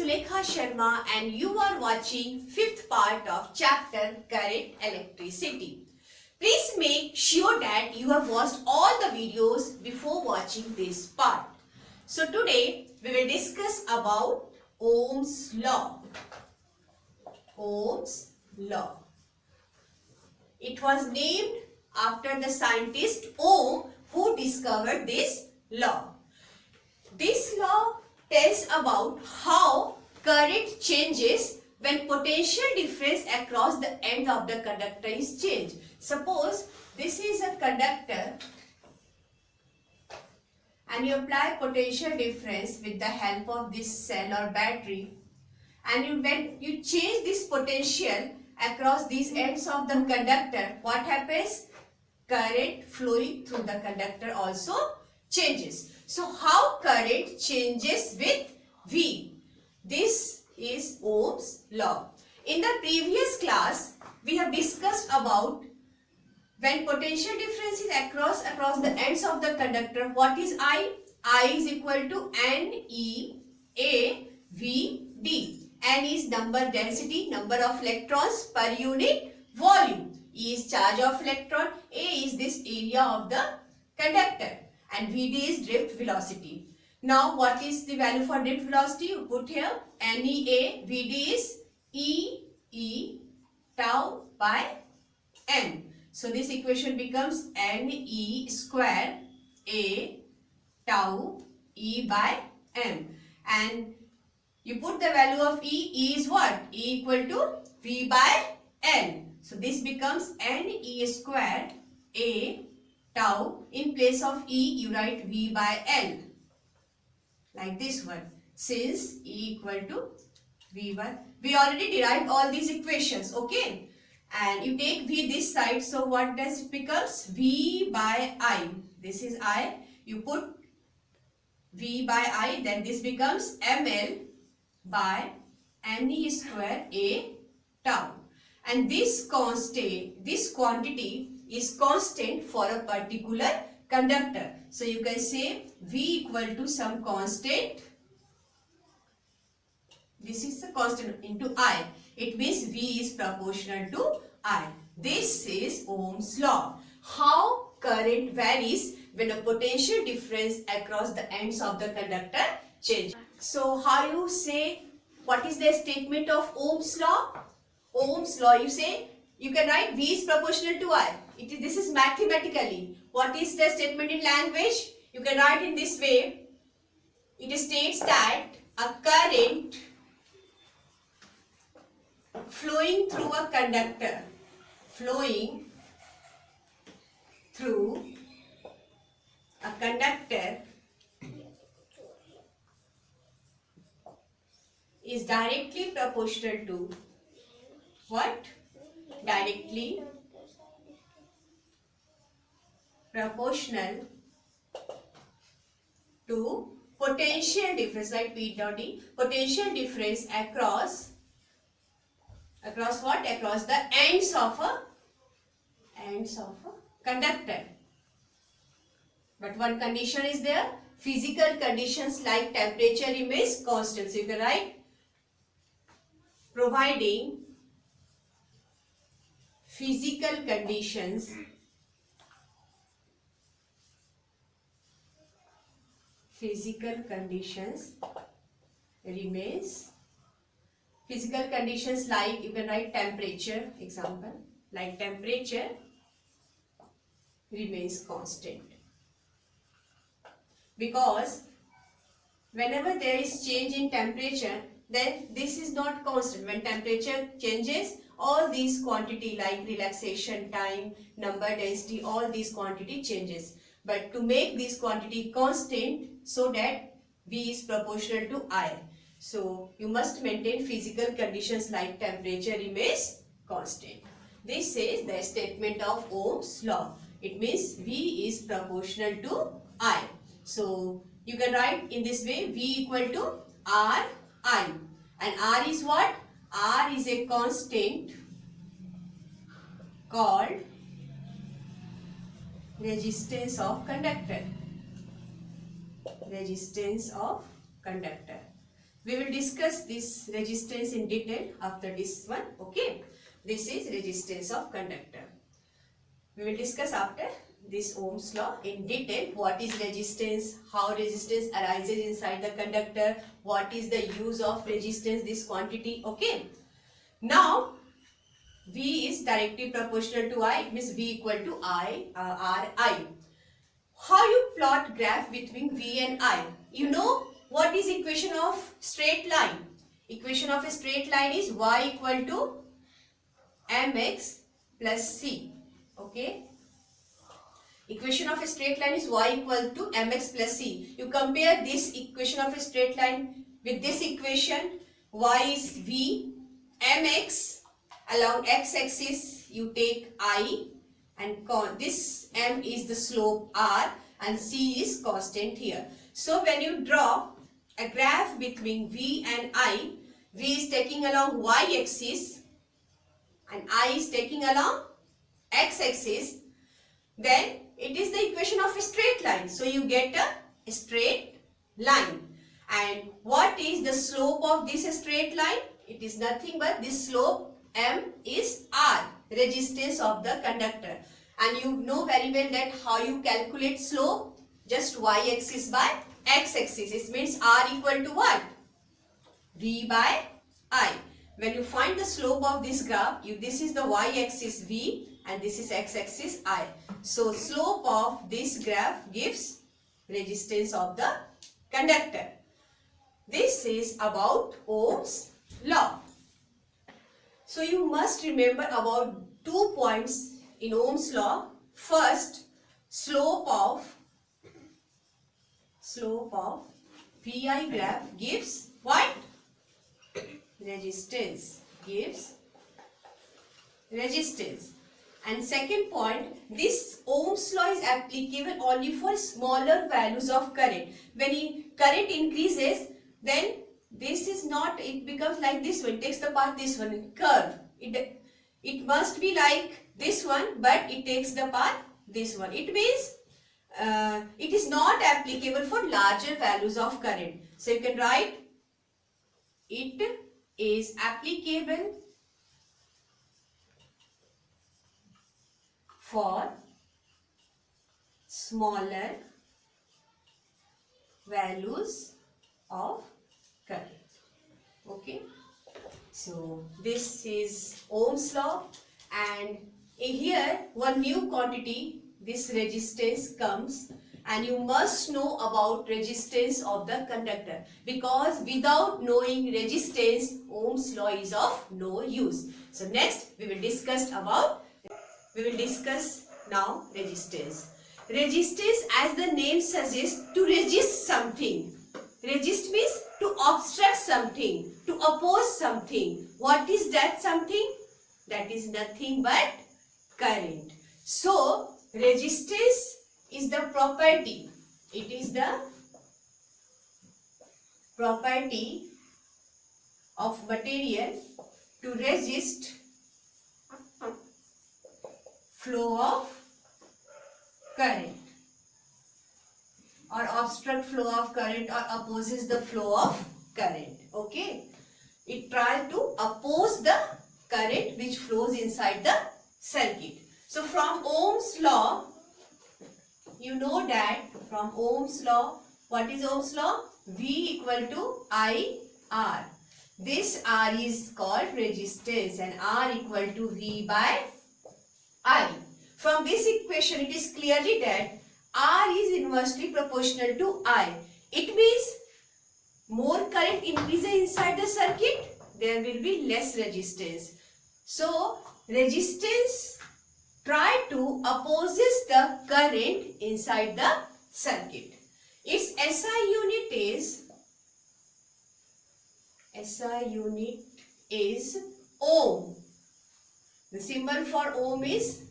Sulekha Sharma and you are watching fifth part of chapter Current Electricity. Please make sure that you have watched all the videos before watching this part. So today we will discuss about Ohm's law. Ohm's law. It was named after the scientist Ohm who discovered this law. This law tells about how current changes when potential difference across the end of the conductor is changed. Suppose this is a conductor and you apply potential difference with the help of this cell or battery, and when you change this potential across these ends of the conductor, what happens? Current flowing through the conductor also changes. So how current changes with V? This is Ohm's law. In the previous class, we have discussed about when potential difference is across the ends of the conductor, what is I? I is equal to NeAVD. N is number density, number of electrons per unit volume. E is charge of electron. A is this area of the conductor. And Vd is drift velocity. Now what is the value for drift velocity? You put here NeA, Vd is E tau by M. So this equation becomes Ne square A tau E by M. And you put the value of E is what? E equal to V by L. So this becomes Ne square A tau. In place of E you write V by L. Like this one. Since E equal to V by. We already derived all these equations. Okay. And you take V this side. So what does it becomes? V by I. This is I. You put V by I. Then this becomes ML by Ne square A tau. And this quantity is constant for a particular conductor. So you can say V equal to some constant. This is the constant into I. It means V is proportional to I. This is Ohm's law. How current varies when a potential difference across the ends of the conductor changes. So how you say, what is the statement of Ohm's law? Ohm's law, you say, you can write V is proportional to I. This is mathematically. What is the statement in language? You can write in this way. It states that a current flowing through a conductor, is directly proportional to what? Directly proportional to potential difference, like P dot D, potential difference across what? Across the ends of a conductor. But one condition is there. Physical conditions like temperature remains constant. So you can write providing physical conditions remains. Physical conditions like, you can write temperature, example, like temperature remains constant. Because whenever there is change in temperature, then this is not constant. When temperature changes, all these quantity like relaxation time, number density, all these quantity changes. But to make this quantity constant, so that V is proportional to I. So you must maintain physical conditions like temperature remains constant. This is the statement of Ohm's law. It means V is proportional to I. So you can write in this way, V equal to R I. And R is what? R is a constant called resistance of conductor. We will discuss this resistance in detail after this one. Okay. This is resistance of conductor. We will discuss after this Ohm's law in detail. What is resistance? How resistance arises inside the conductor? What is the use of resistance? This quantity. Okay. Now, V is directly proportional to I. It means V equal to Ri. How you plot graph between V and I? You know what is equation of straight line? Equation of a straight line is y equal to mx plus c. Okay. Equation of a straight line is y equal to mx plus c. You compare this equation of a straight line with this equation. Y is v, mx along x-axis you take I, and this m is the slope r and c is constant here. So when you draw a graph between v and I, v is taking along y-axis and I is taking along x-axis, then it is the equation of a straight line. So you get a straight line. And what is the slope of this straight line? It is nothing but this slope m is r, resistance of the conductor. And you know very well that how you calculate slope, just y-axis by x-axis. It means r equal to what? V by I. When you find the slope of this graph, this is the y-axis V and this is x-axis I. So slope of this graph gives resistance of the conductor. This is about Ohm's law. So you must remember about 2 points in Ohm's law. First, slope of VI graph gives what? Resistance. Gives resistance. And second point, this Ohm's law is applicable only for smaller values of current. When current increases, then this is not, it becomes like this one, it takes the path this one, curve. It must be like this one, but it takes the path this one. It means it is not applicable for larger values of current. So you can write it is applicable for smaller values of current. Okay. So this is Ohm's law, and here one new quantity, this resistance comes, and you must know about resistance of the conductor, because without knowing resistance, Ohm's law is of no use. So next we will discuss now resistance. Resistance, as the name suggests, to resist something. Resist means to obstruct something, to oppose something. What is that something? That is nothing but current. So resistance is the property. It is the property of material to resist flow of current, or obstruct flow of current, or opposes the flow of current. Okay. It tries to oppose the current which flows inside the circuit. So from Ohm's law, you know that from Ohm's law, what is Ohm's law? V equal to I R. This R is called resistance and R equal to V by I. From this equation, it is clearly that R is inversely proportional to I. It means more current increases inside the circuit, there will be less resistance. So resistance try to opposes the current inside the circuit. Its SI unit is ohm. The symbol for ohm is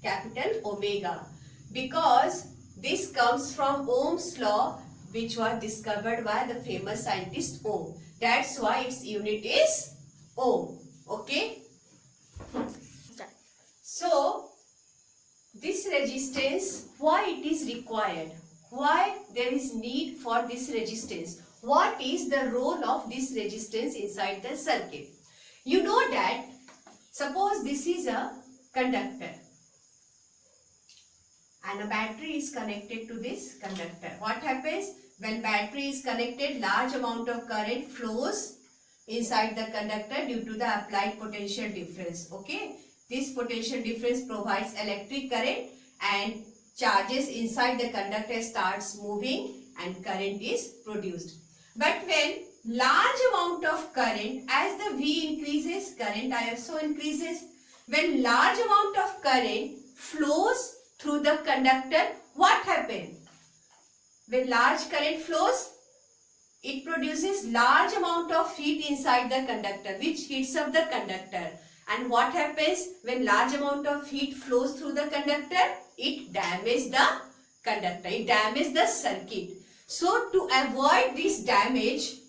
capital Omega, because this comes from Ohm's law, which was discovered by the famous scientist Ohm. That's why its unit is ohm. Okay. So this resistance, why it is required? Why there is need for this resistance? what is the role of this resistance inside the circuit? You know that suppose this is a conductor and a battery is connected to this conductor. What happens when battery is connected? Large amount of current flows inside the conductor due to the applied potential difference. Okay, this potential difference provides electric current and charges inside the conductor starts moving and current is produced. But when large amount of current, as the V increases, current also increases. When large amount of current flows through the conductor, what happens? When large current flows, it produces large amount of heat inside the conductor, which heats up the conductor. And what happens when large amount of heat flows through the conductor? It damages the conductor, it damages the circuit. So to avoid this damage,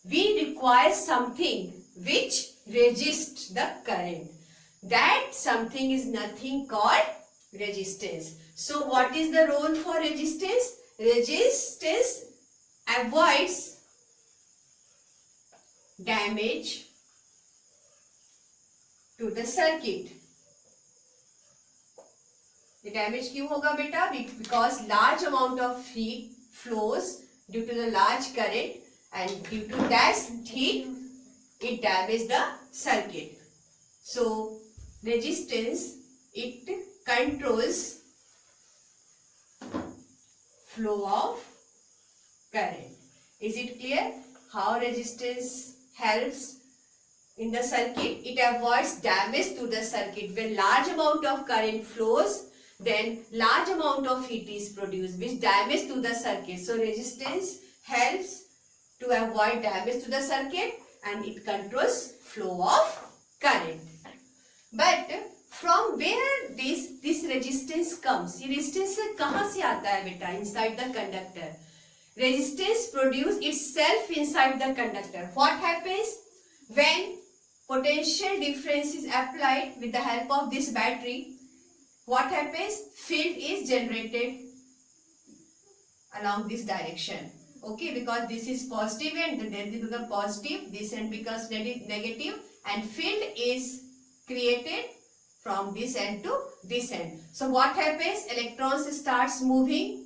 we require something which resists the current. That something is nothing called resistance. So what is the role for resistance? Resistance avoids damage to the circuit. The damage क्यों होगा बेटा? Because large amount of heat flows due to the large current and due to that heat it damages the circuit. So resistance, it controls flow of current. Is it clear how resistance helps in the circuit? It avoids damage to the circuit. When large amount of current flows, then large amount of heat is produced which damage to the circuit. So resistance helps to avoid damage to the circuit and it controls flow of current. But from where this resistance comes? ये resistance कहाँ से आता है बेटा? Inside the conductor. Resistance produces itself inside the conductor. What happens when potential difference is applied with the help of this battery? What happens? Field is generated along this direction. Okay, because this is positive and then this becomes positive, this end becomes negative, and field is created from this end to this end. So what happens? Electrons starts moving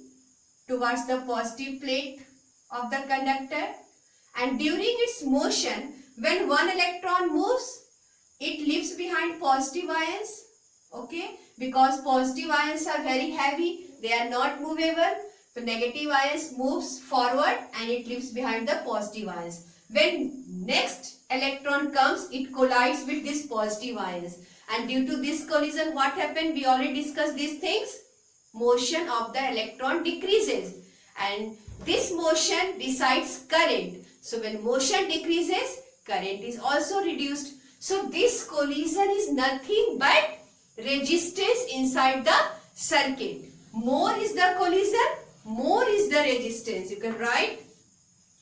towards the positive plate of the conductor, and during its motion, when one electron moves, it leaves behind positive ions. Okay, because positive ions are very heavy, they are not movable. So negative ions moves forward and it leaves behind the positive ions. When next electron comes, it collides with this positive ions, and due to this collision, what happened? We already discussed these things. Motion of the electron decreases, and this motion decides current. So when motion decreases, current is also reduced. So this collision is nothing but resistance inside the circuit. More is the collision, more is the resistance. You can write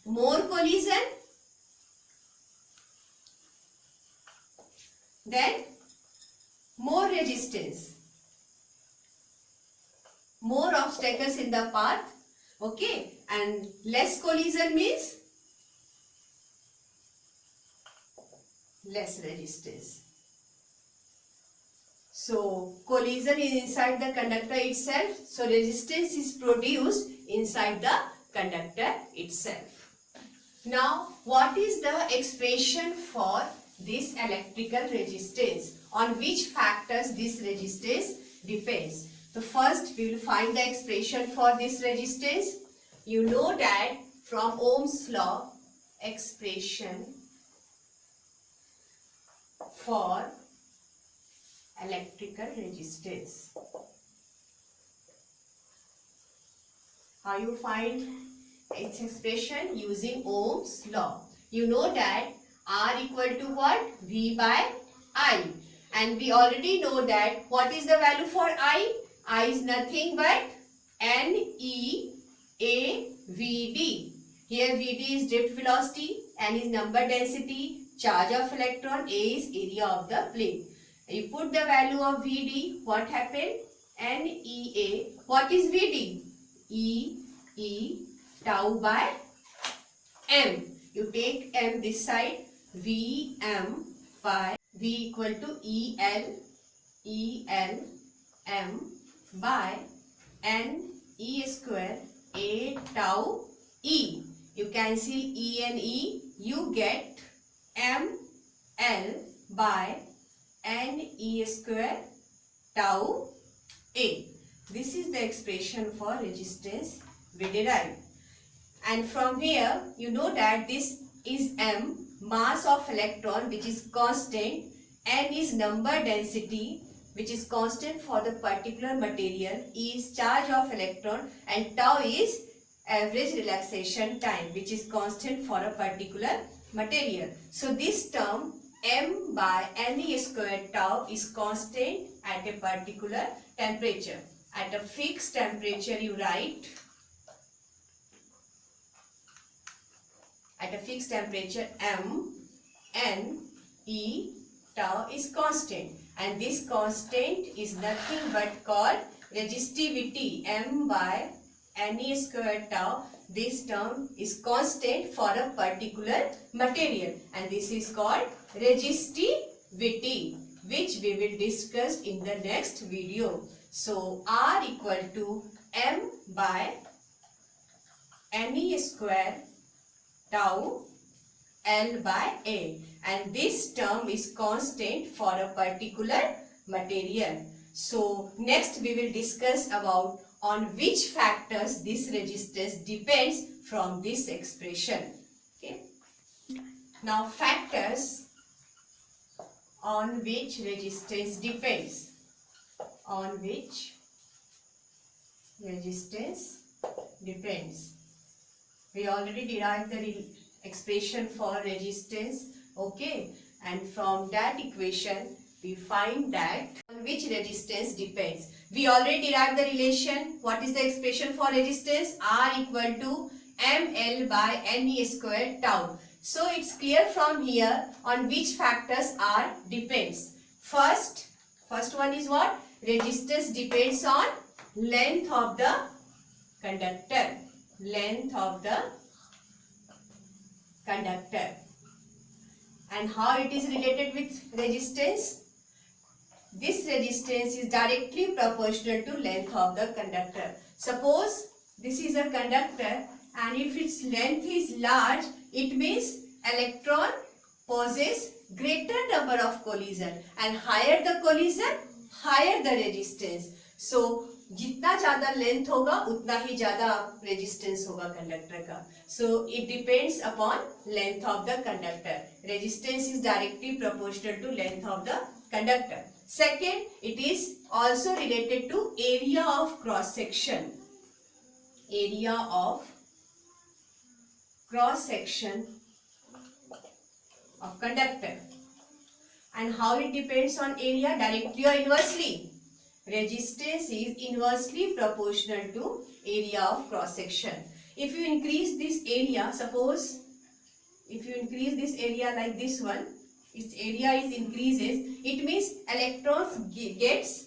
more collision, then more resistance. More obstacles in the path. Okay, and less collision means less resistance. So collision is inside the conductor itself. So resistance is produced inside the conductor itself. Now what is the expression for this electrical resistance? On which factors this resistance depends? So first we will find the expression for this resistance. You know that from Ohm's law, expression for electrical resistance. How you find its expression? Using Ohm's law. You know that R equal to what? V by I. And we already know that what is the value for I? I is nothing but NeAVD. Here Vd is drift velocity, N is number density, charge of electron, A is area of the plate. You put the value of Vd, what happened? NeA. What is Vd? E tau by M. You take M this side. Vm by V equal to EL M by N E square A tau E. You cancel E and E. You get M L by N E square tau A. This is the expression for resistance we derived. And from here, you know that this is M, mass of electron, which is constant. N is number density, which is constant for the particular material. E is charge of electron, and tau is average relaxation time, which is constant for a particular material. So this term M by Ne squared tau is constant at a particular temperature. At a fixed temperature, you write, at a fixed temperature M, N, E, tau is constant, and this constant is nothing but called resistivity. M by Ne squared tau, this term is constant for a particular material, and this is called resistivity, which we will discuss in the next video. So R equal to M by Ne square tau L by A, and this term is constant for a particular material. So next we will discuss about on which factors this resistance depends from this expression. Okay. Now factors on which resistance depends. On which resistance depends. We already derived the expression for resistance, okay, and from that equation we find that on which resistance depends. We already derived the relation. What is the expression for resistance? R equal to ML by Ne squared tau. So it's clear from here on which factors R depends. First one is what? Resistance depends on length of the conductor. Length of the conductor. And how it is related with resistance? This resistance is directly proportional to length of the conductor. Suppose this is a conductor, and if its length is large, it means electron possess greater number of collision, and higher the collision, higher the resistance. So जितना ज्यादा length होगा उतना ही ज्यादा resistance होगा conductor का. So it depends upon length of the conductor. Resistance is directly proportional to length of the conductor. Second, it is also related to area of cross section. Area of cross section of conductor. And how it depends on area? Directly or inversely? Resistance is inversely proportional to area of cross section. If you increase this area, suppose if you increase this area like this one, its area is increases, it means electrons gets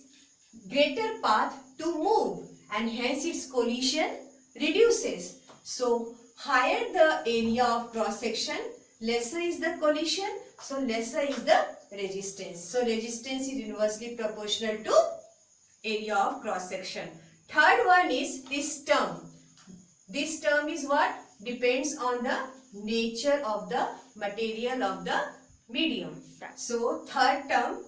greater path to move, and hence its collision reduces. So higher the area of cross section, lesser is the collision, so lesser is the resistance. So resistance is inversely proportional to area of cross section. Third one is this term. This term is what? Depends on the nature of the material of the medium. So third term,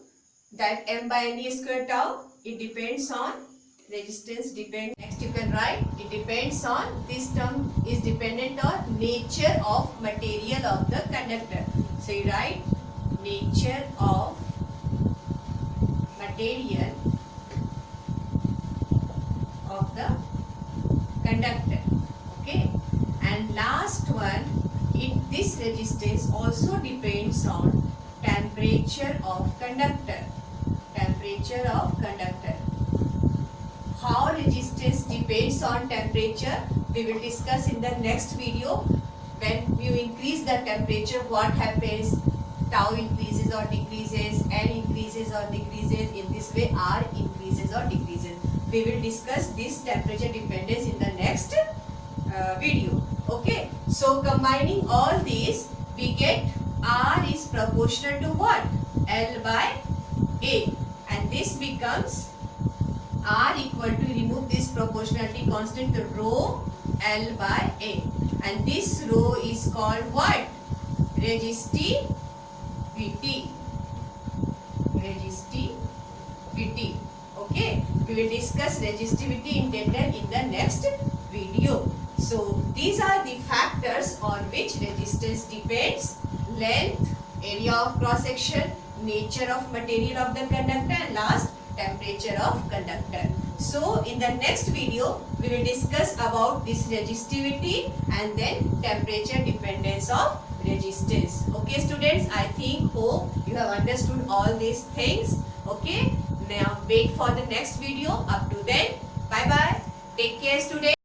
that M by Ne square tau, it depends on resistance. Next you can write, it depends on, this term is dependent on nature of material of the conductor. So you write nature of material of the conductor. Okay, and last one, this resistance also depends on temperature of conductor. Temperature of conductor. How resistance depends on temperature, we will discuss in the next video. When you increase the temperature, what happens? Tau increases or decreases, N increases or decreases. In this way, R increases or decreases. We will discuss this temperature dependence in the next video. Okay. So combining all these, we get R is proportional to what? L by A. And this becomes R equal to, remove this proportionality constant, to rho L by A. And this rho is called what? Resistivity. Resistivity. Okay. We will discuss resistivity in detail in the next video. So these are the factors on which resistance depends: length, area of cross section, nature of material of the conductor, and last, temperature of conductor. So in the next video we will discuss about this resistivity and then temperature dependence of resistance. Okay students, I hope you have understood all these things. Okay, now wait for the next video. Up to then, bye bye, take care students.